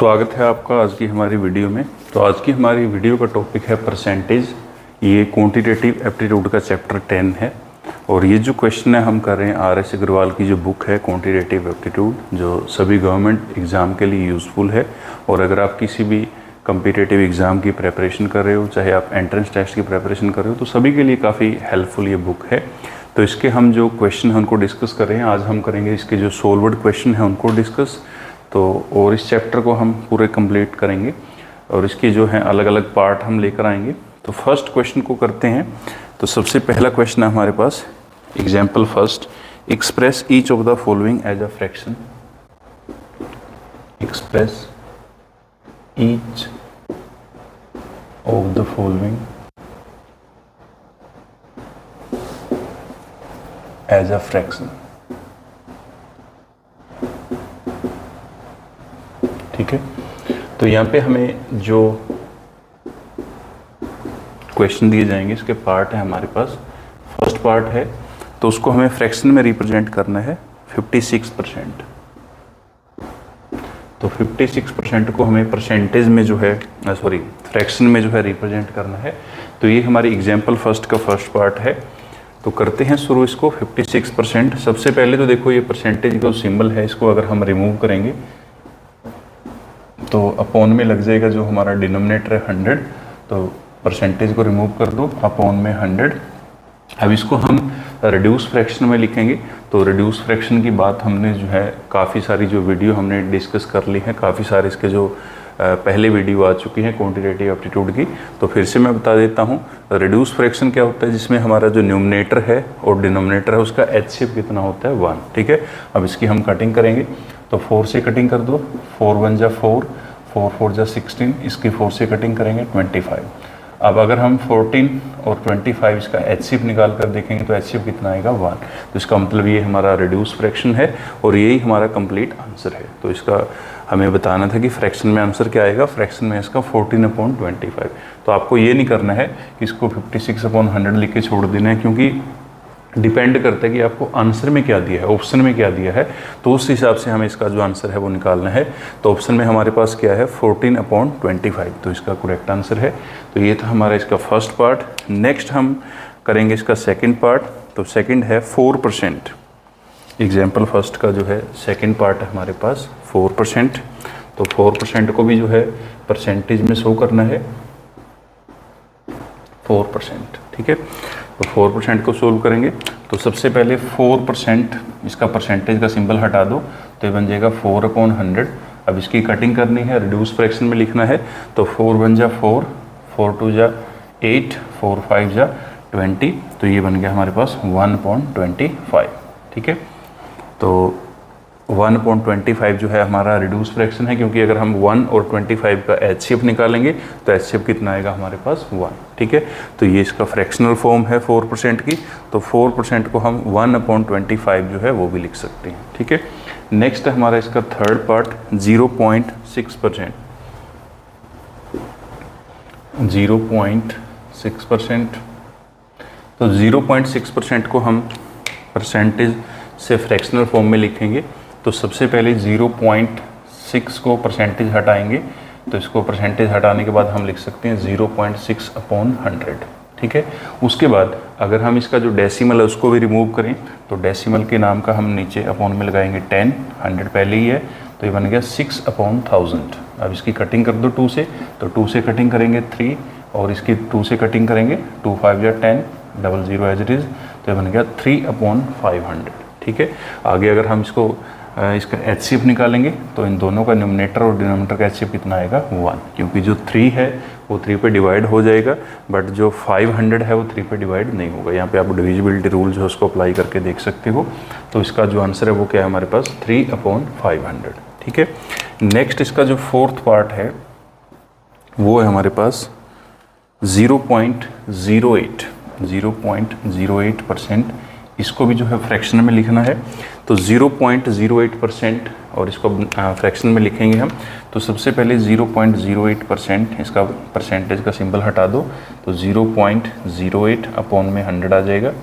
स्वागत है आपका आज की हमारी वीडियो में। तो आज की हमारी वीडियो का टॉपिक है परसेंटेज। ये क्वांटिटेटिव एप्टीट्यूड का चैप्टर 10 है और ये जो क्वेश्चन है हम कर रहे हैं RS अग्रवाल की जो बुक है क्वांटिटेटिव एप्टीट्यूड, जो सभी गवर्नमेंट एग्ज़ाम के लिए यूज़फुल है। और अगर आप किसी भी कम्पिटिटिव एग्ज़ाम की प्रेपरेशन कर रहे हो, चाहे आप एंट्रेंस टेस्ट की प्रेपरेशन कर रहे हो, तो सभी के लिए काफ़ी हेल्पफुल ये बुक है। तो इसके हम जो क्वेश्चन हैं उनको डिस्कस कर रहे हैं। आज हम करेंगे इसके जो सोल्व्ड क्वेश्चन हैं उनको डिस्कस। तो और इस चैप्टर को हम पूरे कंप्लीट करेंगे और इसके जो हैं अलग अलग पार्ट हम लेकर आएंगे। तो फर्स्ट क्वेश्चन को करते हैं। तो सबसे पहला क्वेश्चन है हमारे पास, example first, express each of the following as a fraction. Express each of the following as a fraction. ठीक है, तो यहाँ पे हमें जो क्वेश्चन दिए जाएंगे इसके पार्ट है हमारे पास। फर्स्ट पार्ट है तो उसको हमें फ्रैक्शन में रिप्रेजेंट करना है 56%। तो 56% को हमें परसेंटेज में जो है फ्रैक्शन में जो है रिप्रेजेंट करना है। तो ये हमारी एग्जाम्पल फर्स्ट का फर्स्ट पार्ट है। तो करते हैं शुरू इसको। 56%, सबसे पहले तो देखो ये परसेंटेज का सिंबल है, इसको अगर हम रिमूव करेंगे तो अपॉन में लग जाएगा जो हमारा डिनोमिनेटर है 100। तो परसेंटेज को रिमूव कर दो, अपॉन में 100। अब इसको हम रिड्यूस फ्रैक्शन में लिखेंगे। तो रिड्यूस फ्रैक्शन की बात हमने जो है काफ़ी सारी जो वीडियो हमने डिस्कस कर ली है, काफ़ी सारे इसके जो पहले वीडियो आ चुकी हैं क्वांटिटेटिव एप्टीट्यूड की। तो फिर से मैं बता देता हूँ, रिड्यूस फ्रैक्शन क्या होता है, जिसमें हमारा जो न्यूमरेटर है और डिनोमिनेटर है उसका HCF कितना होता है 1। ठीक है, अब इसकी हम कटिंग करेंगे। तो 4 से कटिंग कर दो, 4 1 जा 4, 4 4 जा 16, इसकी 4 से कटिंग करेंगे 25। अब अगर हम 14 और 25 इसका HCF निकाल कर देखेंगे तो HCF कितना आएगा 1। तो इसका मतलब ये हमारा रिड्यूस फ्रैक्शन है और यही हमारा कंप्लीट आंसर है। तो इसका हमें बताना था कि फ्रैक्शन में आंसर क्या आएगा। फ्रैक्शन में इसका 14/25। तो आपको ये नहीं करना है कि इसको 56/100 लिख के छोड़ देना है, क्योंकि डिपेंड करता है कि आपको आंसर में क्या दिया है, ऑप्शन में क्या दिया है, तो उस हिसाब से हमें इसका जो आंसर है वो निकालना है। तो ऑप्शन में हमारे पास क्या है 14/25, तो इसका करेक्ट आंसर है। तो ये था हमारा इसका फर्स्ट पार्ट। नेक्स्ट हम करेंगे इसका सेकंड पार्ट। तो सेकंड है 4%। एग्जाम्पल फर्स्ट का जो है सेकंड पार्ट है हमारे पास 4%। तो 4% को भी जो है परसेंटेज में शो करना है 4%। ठीक है, तो 4% को सोल्व करेंगे। तो सबसे पहले 4% इसका परसेंटेज का सिंबल हटा दो, तो ये बन जाएगा 4/100। अब इसकी कटिंग करनी है, रिड्यूस फ्रैक्शन में लिखना है। तो 4 1 जा 4, 4 2 जा 8, 4 5 जा 20। तो ये बन गया हमारे पास 1/25। ठीक है, तो 1/25 जो है हमारा रिड्यूस फ्रैक्शन है, क्योंकि अगर हम 1 और 25 का HCF निकालेंगे तो HCF कितना आएगा हमारे पास 1। ठीक है, तो ये इसका फ्रैक्शनल फॉर्म है 4% की। तो 4% को हम 1/25 जो है वो भी लिख सकते हैं। ठीक है, नेक्स्ट है हमारा इसका थर्ड पार्ट 0.6%। 0.6%। तो 0.6% को हम परसेंटेज से फ्रैक्शनल फॉर्म में लिखेंगे। तो सबसे पहले 0.6 को परसेंटेज हटाएंगे। तो इसको परसेंटेज हटाने के बाद हम लिख सकते हैं 0.6/100। ठीक है, उसके बाद अगर हम इसका जो डेसिमल है उसको भी रिमूव करें तो डेसिमल के नाम का हम नीचे अपॉन में लगाएंगे 10, 100 पहले ही है। तो ये बन गया 6/1000। अब इसकी कटिंग कर दो 2 से। तो 2 से कटिंग करेंगे 3 और इसकी 2 से कटिंग करेंगे 2 5 या 10, 00 एज इट इज़। तो ये बन गया 3/500। ठीक है, आगे अगर हम इसका HCF निकालेंगे तो इन दोनों का न्यूमरेटर और डिनोमिनेटर का HCF कितना आएगा 1, क्योंकि जो 3 है वो 3 पे डिवाइड हो जाएगा, बट जो 500 है वो 3 पे डिवाइड नहीं होगा। यहाँ पे आप डिविजिबिलिटी रूल जो है उसको अप्लाई करके देख सकते हो। तो इसका जो आंसर है वो क्या है हमारे पास 3/500। ठीक है, नेक्स्ट इसका जो फोर्थ पार्ट है वो है हमारे पास 0.08। 0.08%। इसको भी जो है फ्रैक्शन में लिखना है। तो 0.08% और इसको फ्रैक्शन में लिखेंगे हम। तो सबसे पहले 0.08% इसका परसेंटेज का सिंबल हटा दो। तो 0.08 अपॉन में 100 आ जाएगा।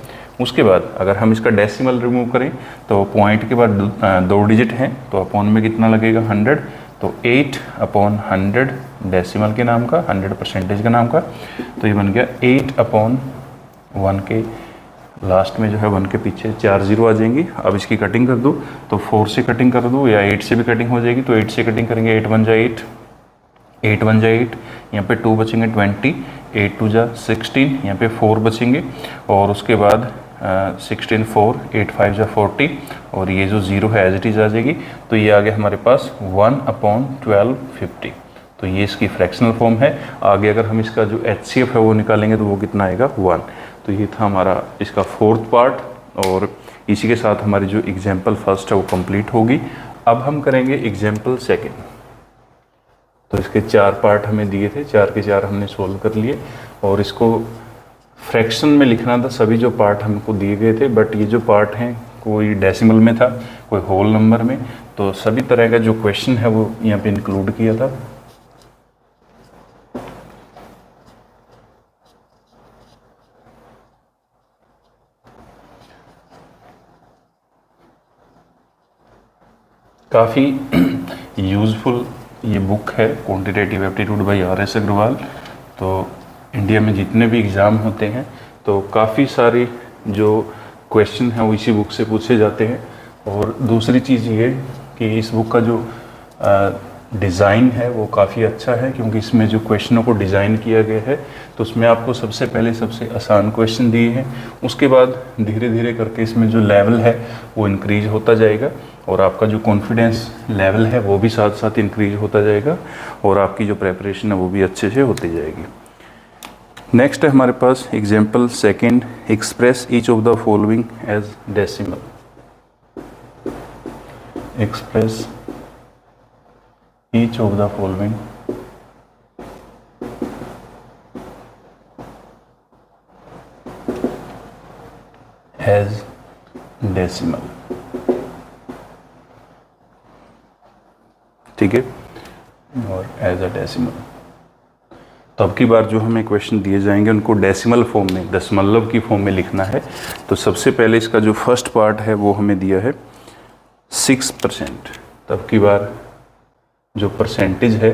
उसके बाद अगर हम इसका डेसिमल रिमूव करें तो पॉइंट के बाद 2 डिजिट हैं तो अपॉन में कितना लगेगा 100। तो 8/100 डेसिमल के नाम का, 100 परसेंटेज के नाम का, तो ये बन गया 8/1 के लास्ट में जो है 1 के पीछे 4 जीरो आ जाएंगी। अब इसकी कटिंग कर दूँ तो 4 से कटिंग कर दूँ या 8 से भी कटिंग हो जाएगी, तो 8 से कटिंग करेंगे, 8 1 जा 8, 8 1 जा 8, यहाँ पे 2 बचेंगे 20, 8 2 जा 16, यहाँ पे 4 बचेंगे और उसके बाद 16 4, 8 5 जा 40 और ये जो ज़ीरो है एज इट इज़ आ जाएगी। तो ये आ गया हमारे पास 1/1250। तो ये इसकी फ्रैक्शनल फॉर्म है। आगे अगर हम इसका जो HCF है वो निकालेंगे तो वो कितना आएगा 1। तो ये था हमारा इसका फोर्थ पार्ट और इसी के साथ हमारी जो एग्जाम्पल फर्स्ट है वो कंप्लीट होगी। अब हम करेंगे एग्जाम्पल सेकेंड। तो इसके 4 पार्ट हमें दिए थे, 4 के 4 हमने सोल्व कर लिए और इसको फ्रैक्शन में लिखना था सभी जो पार्ट हमको दिए गए थे, बट ये जो पार्ट हैं कोई डेसिमल में था, कोई होल नंबर में, तो सभी तरह का जो क्वेश्चन है वो यहाँ पे इंक्लूड किया था। काफ़ी यूज़फुल ये बुक है quantitative aptitude by RS Agarwal. तो इंडिया में जितने भी एग्ज़ाम होते हैं तो काफ़ी सारी जो क्वेश्चन हैं वो इसी बुक से पूछे जाते हैं। और दूसरी चीज़ ये कि इस बुक का जो डिज़ाइन है वो काफ़ी अच्छा है, क्योंकि इसमें जो क्वेश्चनों को डिज़ाइन किया गया है तो उसमें आपको सबसे पहले सबसे आसान क्वेश्चन दिए हैं, उसके बाद धीरे धीरे करके इसमें जो लेवल है वो इंक्रीज होता जाएगा और आपका जो कॉन्फिडेंस लेवल है वो भी साथ साथ इंक्रीज होता जाएगा और आपकी जो प्रेपरेशन है वो भी अच्छे से होती जाएगी। नेक्स्ट है हमारे पास example second, express each of the following as decimal. Express each of the following as decimal। ठीक है, और एज अ डेसिमल। तो अब की बार जो हमें क्वेश्चन दिए जाएंगे उनको डेसिमल फॉर्म में, दशमलव की फॉर्म में लिखना है। तो सबसे पहले इसका जो फर्स्ट पार्ट है वो हमें दिया है 6%। तो अब की बार जो परसेंटेज है,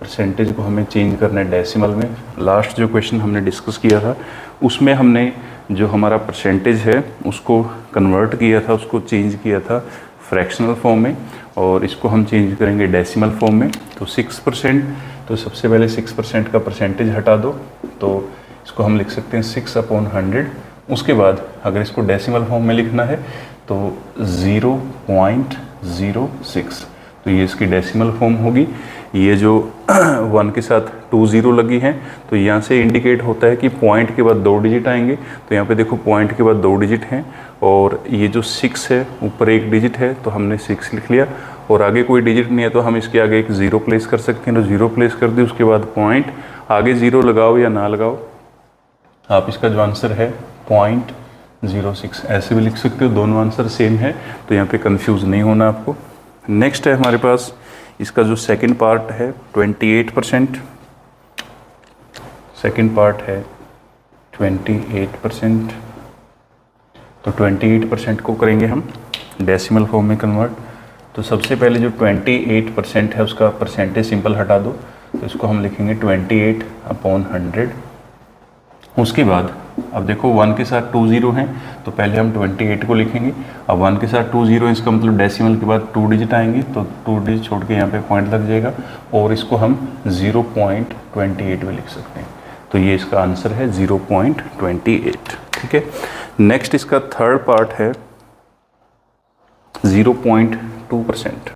परसेंटेज को हमें चेंज करना है डेसिमल में। लास्ट जो क्वेश्चन हमने डिस्कस किया था उसमें हमने जो हमारा परसेंटेज है उसको कन्वर्ट किया था, उसको चेंज किया था फ्रैक्शनल फॉर्म में, और इसको हम चेंज करेंगे डेसिमल फॉर्म में। तो 6%, तो सबसे पहले 6% का परसेंटेज हटा दो, तो इसको हम लिख सकते हैं 6/100। उसके बाद अगर इसको डेसिमल फॉर्म में लिखना है तो 0.06, तो ये इसकी डेसिमल फॉर्म होगी। ये जो 1 के साथ 2 जीरो लगी हैं तो यहाँ से इंडिकेट होता है कि पॉइंट के बाद 2 डिजिट आएंगे। तो यहाँ पे देखो पॉइंट के बाद 2 डिजिट हैं और ये जो 6 है ऊपर 1 डिजिट है तो हमने 6 लिख लिया, और आगे कोई डिजिट नहीं है तो हम इसके आगे एक 0 प्लेस कर सकते हैं। तो 0 प्लेस कर दी, उसके बाद पॉइंट, आगे 0 लगाओ या ना लगाओ, आप इसका जो आंसर है 0.06 ऐसे भी लिख सकते हो, दोनों आंसर सेम है, तो यहाँ पे कंफ्यूज नहीं होना आपको। नेक्स्ट है हमारे पास इसका जो सेकंड पार्ट है 28%। सेकंड पार्ट है 28%। तो 28% को करेंगे हम डेसिमल फॉर्म में कन्वर्ट। तो सबसे पहले जो 28% है उसका परसेंटेज सिंपल हटा दो, तो इसको हम लिखेंगे 28/100। उसके बाद अब देखो 1 के साथ 2 जीरो हैं तो पहले हम 28 को लिखेंगे। अब 1 के साथ 2 जीरो, इसका मतलब डेसिमल के बाद 2 डिजिट आएंगे, तो 2 डिजिट छोड़ के यहाँ पे पॉइंट लग जाएगा और इसको हम 0.28 में लिख सकते हैं। तो ये इसका आंसर है 0.28। ठीक है, नेक्स्ट इसका थर्ड पार्ट है 0.2%।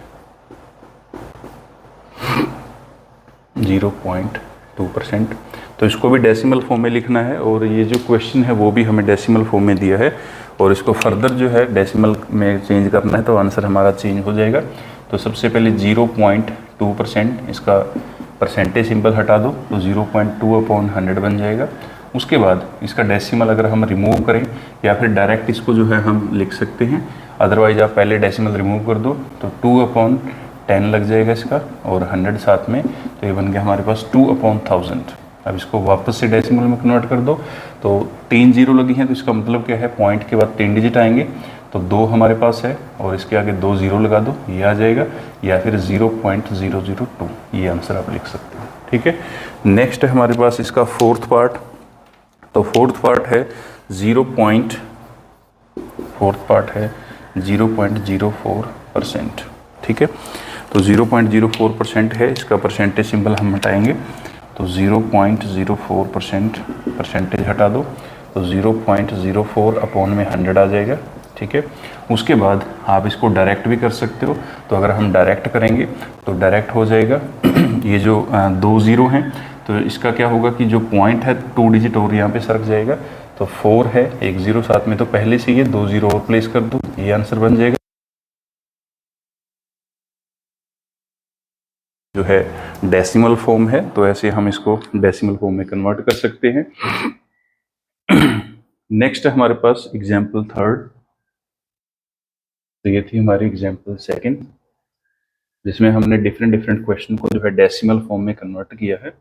0.2%, तो इसको भी डेसिमल फॉर्म में लिखना है, और ये जो क्वेश्चन है वो भी हमें डेसिमल फॉर्म में दिया है, और इसको फर्दर जो है डेसिमल में चेंज करना है तो आंसर हमारा चेंज हो जाएगा। तो सबसे पहले 0.2% इसका परसेंटेज सिंपल हटा दो, तो 0.2/100 बन जाएगा। उसके बाद इसका डेसिमल अगर हम रिमूव करें या फिर डायरेक्ट इसको जो है हम लिख सकते हैं, अदरवाइज आप पहले डेसिमल रिमूव कर दो तो 2/10 लग जाएगा इसका, और 100 साथ में, तो ये बन गया हमारे पास 2/1000। अब इसको वापस से डेसिमल में कन्वर्ट कर दो, तो 3 जीरो लगी हैं तो इसका मतलब क्या है, पॉइंट के बाद 3 डिजिट आएंगे, तो 2 हमारे पास है और इसके आगे 2 जीरो लगा दो, ये आ जाएगा, या फिर 0.002, ये आंसर आप लिख सकते हो। ठीक है, नेक्स्ट है हमारे पास इसका फोर्थ पार्ट। तो फोर्थ पार्ट है 0.04%। ठीक है, तो 0.04% है, इसका परसेंटेज सिंबल हम हटाएंगे, तो 0.04% परसेंटेज हटा दो, तो 0.04 अपॉन में 100 आ जाएगा। ठीक है, उसके बाद आप इसको डायरेक्ट भी कर सकते हो, तो अगर हम डायरेक्ट करेंगे तो डायरेक्ट हो जाएगा ये जो 2 जीरो हैं, तो इसका क्या होगा कि जो पॉइंट है 2 डिजिट और यहाँ पे सरक जाएगा, तो 4 है, 1 जीरो साथ में, तो पहले से ये 2 जीरो और प्लेस कर दो, ये आंसर बन जाएगा। जो है डेसिमल फॉर्म है, तो ऐसे हम इसको डेसिमल फॉर्म में कन्वर्ट कर सकते हैं। नेक्स्ट है हमारे पास एग्जाम्पल थर्ड। तो ये थी हमारी एग्जाम्पल सेकंड, जिसमें हमने डिफरेंट डिफरेंट क्वेश्चन को जो है डेसिमल फॉर्म में कन्वर्ट किया है।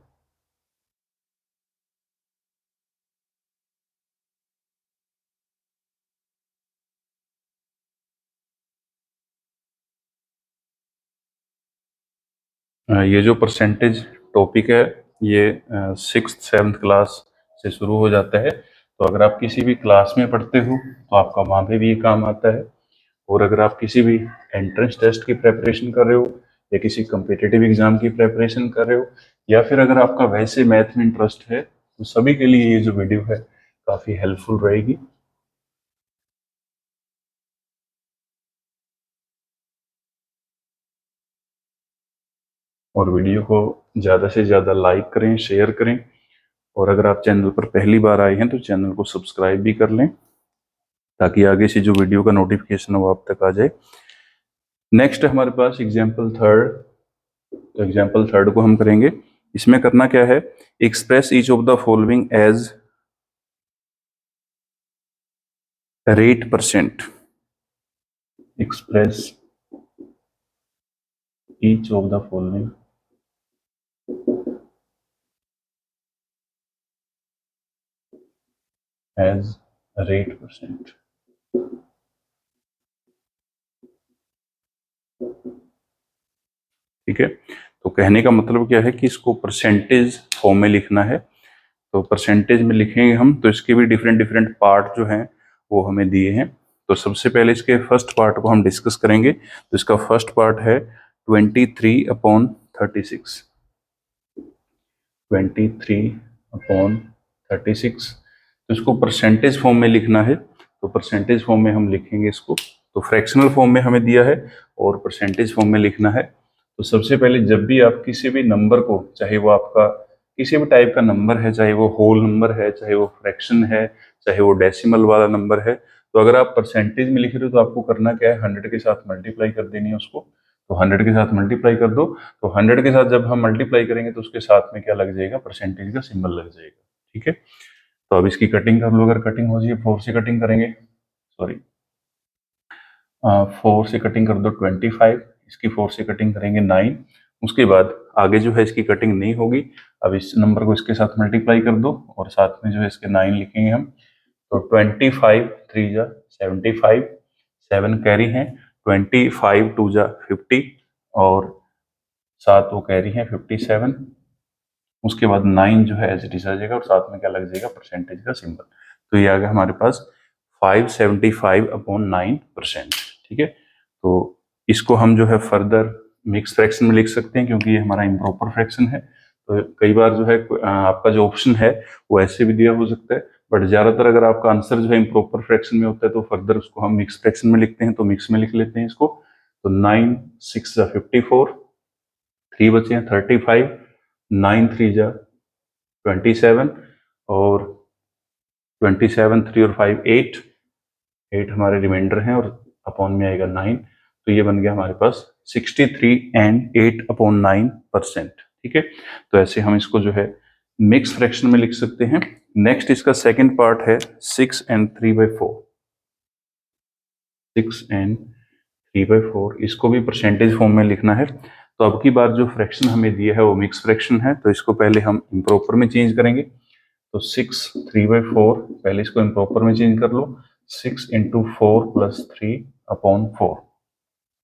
ये जो परसेंटेज टॉपिक है, ये 6th-7th क्लास से शुरू हो जाता है, तो अगर आप किसी भी क्लास में पढ़ते हो तो आपका वहाँ पे भी ये काम आता है। और अगर आप किसी भी एंट्रेंस टेस्ट की प्रेपरेशन कर रहे हो या किसी कम्पिटिटिव एग्जाम की प्रेपरेशन कर रहे हो, या फिर अगर आपका वैसे मैथ में इंटरेस्ट है, तो सभी के लिए ये जो वीडियो है काफ़ी हेल्पफुल रहेगी। और वीडियो को ज़्यादा से ज़्यादा लाइक करें, शेयर करें, और अगर आप चैनल पर पहली बार आए हैं तो चैनल को सब्सक्राइब भी कर लें, ताकि आगे से जो वीडियो का नोटिफिकेशन है वो आप तक आ जाए। नेक्स्ट हमारे पास एग्जाम्पल थर्ड। तो एग्जाम्पल थर्ड को हम करेंगे। इसमें करना क्या है, express each of the following as rate percent. Express each of the following as rate percent. ठीक है, तो कहने का मतलब क्या है कि इसको परसेंटेज फॉर्म में लिखना है। तो परसेंटेज में लिखेंगे हम, तो इसके भी डिफरेंट डिफरेंट पार्ट जो हैं वो हमें दिए हैं। तो सबसे पहले इसके फर्स्ट पार्ट को हम डिस्कस करेंगे। तो इसका फर्स्ट पार्ट है 23/36। 23/36, तो इसको परसेंटेज फॉर्म में लिखना है। तो परसेंटेज फॉर्म में हम लिखेंगे इसको। तो फ्रैक्शनल फॉर्म में हमें दिया है और परसेंटेज फॉर्म में लिखना है। तो सबसे पहले जब भी आप किसी भी नंबर को, चाहे वो आपका किसी भी टाइप का नंबर है, चाहे वो होल नंबर है, चाहे वो फ्रैक्शन है, चाहे वो डेसिमल वाला नंबर है, तो अगर आप परसेंटेज में लिख रहे हो तो आपको करना क्या है, 100 के साथ मल्टीप्लाई कर देनी है उसको। तो 100 के साथ मल्टीप्लाई कर दो। तो 100 के साथ जब हम मल्टीप्लाई करेंगे तो उसके साथ में क्या लग जाएगा, परसेंटेज का सिंबल लग जाएगा। ठीक है, तो अब इसकी कटिंग कर लो। अगर कटिंग हो जाए, 4 से कटिंग करेंगे, सॉरी 4 से कटिंग कर दो 25, इसकी 4 से कटिंग करेंगे 9। उसके बाद आगे जो है इसकी कटिंग नहीं होगी। अब इस नंबर को इसके साथ मल्टीप्लाई कर दो और साथ में जो है इसके 9 लिखेंगे हम। तो 25 3 जा 75, 7 कैरी हैं, 25 2 जा 50, और 7 वो कैरी हैं 57। उसके बाद 9 जो है एज इट इज आ जाएगा और साथ में क्या लग जाएगा, परसेंटेज का सिंबल। तो ये आ गया हमारे पास 575/9%। ठीक है, तो इसको हम जो है फर्दर मिक्स फ्रैक्शन में लिख सकते हैं, क्योंकि ये हमारा इम्प्रॉपर फ्रैक्शन है। तो कई बार जो है आपका जो ऑप्शन है वो ऐसे भी दिया हो सकता है, बट ज़्यादातर अगर आपका आंसर जो है इम्प्रॉपर फ्रैक्शन में होता है तो फर्दर उसको हम मिक्स फ्रैक्शन में लिखते हैं। तो मिक्स में लिख लेते हैं इसको। तो 9 6 जा 54, 3 बचे हैं 35, 9 3 जा 27, और 27 3 और 5 8, 8 हमारे रिमाइंडर हैं, और अपॉन में आएगा 9। तो ये बन गया हमारे पास 63/8/9%। ठीक है, तो ऐसे हम इसको जो है मिक्स फ्रैक्शन में लिख सकते हैं। नेक्स्ट इसका सेकंड पार्ट है 6 and 3/4। 6 and 3/4, इसको भी परसेंटेज फॉर्म में लिखना है। तो अब की बार जो फ्रैक्शन हमें दिया है वो मिक्स फ्रैक्शन है, तो इसको पहले हम इम्प्रॉपर में चेंज करेंगे। तो 6 3/4, पहले इसको इम्प्रॉपर में चेंज कर लो। 6 इंटू 4 प्लस 3/4।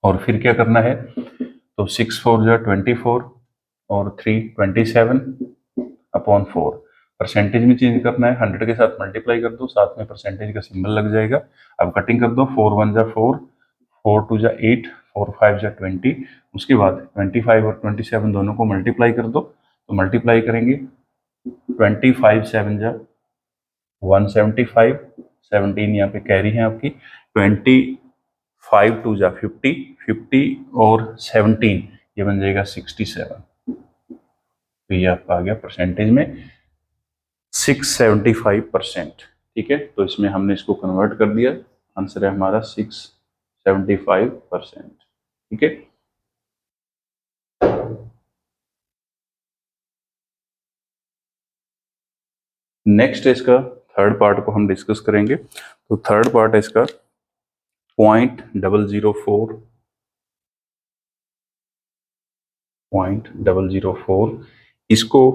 और फिर क्या करना है, तो 6 4 जा 24 और 3 27/4। परसेंटेज में चेंज करना है, 100 के साथ मल्टीप्लाई कर दो, साथ में परसेंटेज का सिंबल लग जाएगा। अब कटिंग कर दो, 4 1 जा 4, 4 2 जा 8, 4 5 जा 20। उसके बाद 25 और 27 दोनों को मल्टीप्लाई कर दो, तो मल्टीप्लाई करेंगे 25 7 जा 175, 17 यहाँ पे कैरी है आपकी, 25 2 जा 50, 50 और 17 ये बन जाएगा 67। तो ये आपका आ गया परसेंटेज में 675%। ठीक है, तो इसमें हमने इसको कन्वर्ट कर दिया, आंसर है हमारा 675%। ठीक है, नेक्स्ट इसका थर्ड पार्ट को हम डिस्कस करेंगे। तो थर्ड पार्ट है इसका 0.004, इसको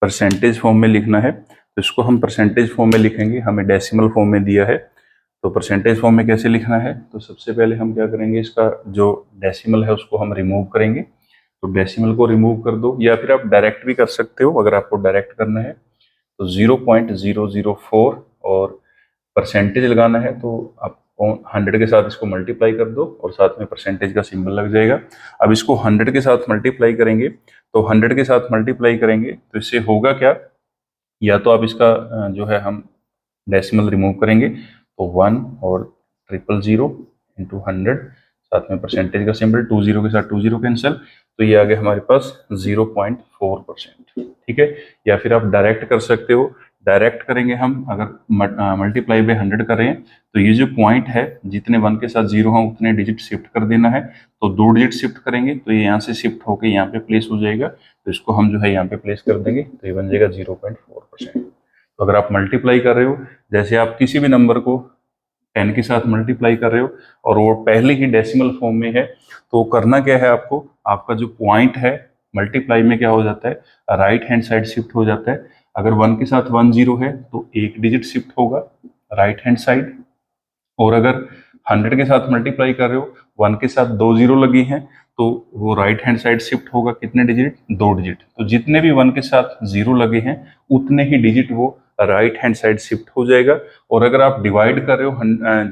परसेंटेज फॉर्म में लिखना है। तो इसको हम परसेंटेज फॉर्म में लिखेंगे, हमें डेसिमल फॉर्म में दिया है। तो परसेंटेज फॉर्म में कैसे लिखना है, तो सबसे पहले हम क्या करेंगे, इसका जो डेसिमल है उसको हम रिमूव करेंगे। तो डेसिमल को रिमूव कर दो, या फिर आप डायरेक्ट भी कर सकते हो। अगर आपको डायरेक्ट करना है तो 0.004 और परसेंटेज लगाना है तो आप 100 के साथ इसको मल्टीप्लाई कर दो और साथ में परसेंटेज का सिंबल लग जाएगा। अब इसको 100 के साथ मल्टीप्लाई करेंगे, तो 100 के साथ मल्टीप्लाई करेंगे तो इससे होगा क्या, या तो आप इसका जो है हम डेसिमल रिमूव करेंगे, तो 1 और 000 इंटू 100, साथ में परसेंटेज का सिंबल, 20 के साथ 20 कैंसिल, तो ये आ गया हमारे पास 0.4%। ठीक है, या फिर आप डायरेक्ट कर सकते हो। डायरेक्ट करेंगे हम, अगर मल्टीप्लाई बाय 100 करें तो ये जो पॉइंट है, जितने 1 के साथ 0 हैं उतने डिजिट शिफ्ट कर देना है। तो 2 डिजिट शिफ्ट करेंगे तो ये यहाँ से शिफ्ट होकर यहाँ पे प्लेस हो जाएगा। तो इसको हम जो है यहाँ पे प्लेस कर देंगे, तो ये बन जाएगा 0.4%। तो अगर आप मल्टीप्लाई कर रहे हो, जैसे आप किसी भी नंबर को 10 के साथ मल्टीप्लाई कर रहे हो और वो पहले ही डेसिमल फॉर्म में है, तो करना क्या है आपको, आपका जो पॉइंट है मल्टीप्लाई में क्या हो जाता है, राइट हैंड साइड शिफ्ट हो जाता है। अगर 1 के साथ 1 0 है तो एक डिजिट शिफ्ट होगा राइट हैंड साइड, और अगर 100 के साथ मल्टीप्लाई कर रहे हो, 1 के साथ 2 जीरो लगी हैं, तो वो राइट हैंड साइड शिफ्ट होगा कितने डिजिट, 2 डिजिट। तो जितने भी 1 के साथ 0 लगे हैं उतने ही डिजिट वो राइट हैंड साइड शिफ्ट हो जाएगा। और अगर आप डिवाइड कर रहे हो,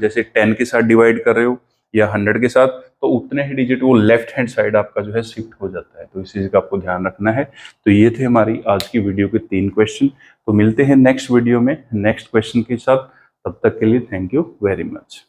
जैसे 10 के साथ डिवाइड कर रहे हो या 100 के साथ, तो उतने ही डिजिट वो लेफ्ट हैंड साइड आपका जो है शिफ्ट हो जाता है। तो इस चीज का आपको ध्यान रखना है। तो ये थे हमारी आज की वीडियो के 3 क्वेश्चन। तो मिलते हैं नेक्स्ट वीडियो में नेक्स्ट क्वेश्चन के साथ। तब तक के लिए थैंक यू वेरी मच।